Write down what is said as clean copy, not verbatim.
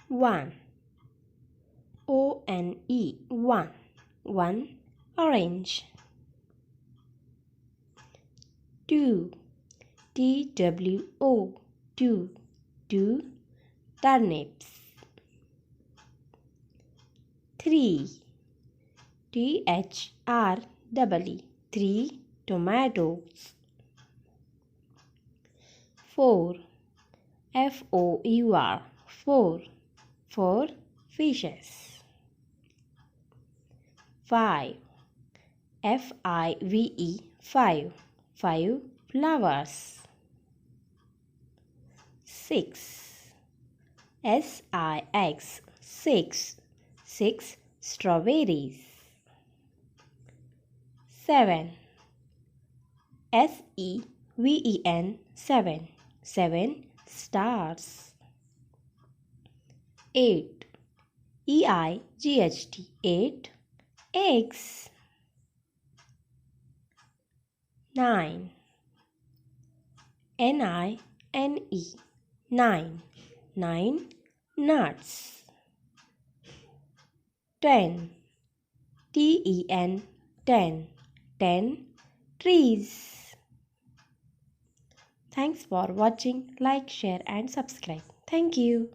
one. O-N-E, one. One orange. Two. T-W-O, two. Two turnips. Three. T-H-R-E-E, three tomatoes. Four. F-O-U-R, four. Four fishes. Five. F-I-V-E, five. Five flowers. Six. S-I-X, six. Six strawberries. Seven. S-E-V-E-N, seven. Seven stars. Eight. E-I-G-H-T, eight eggs. Nine. N-I-N-E, nine. Nine nuts. 10. T-E-N, 10. 10 trees. Thanks for watching. Like, share and subscribe. Thank you.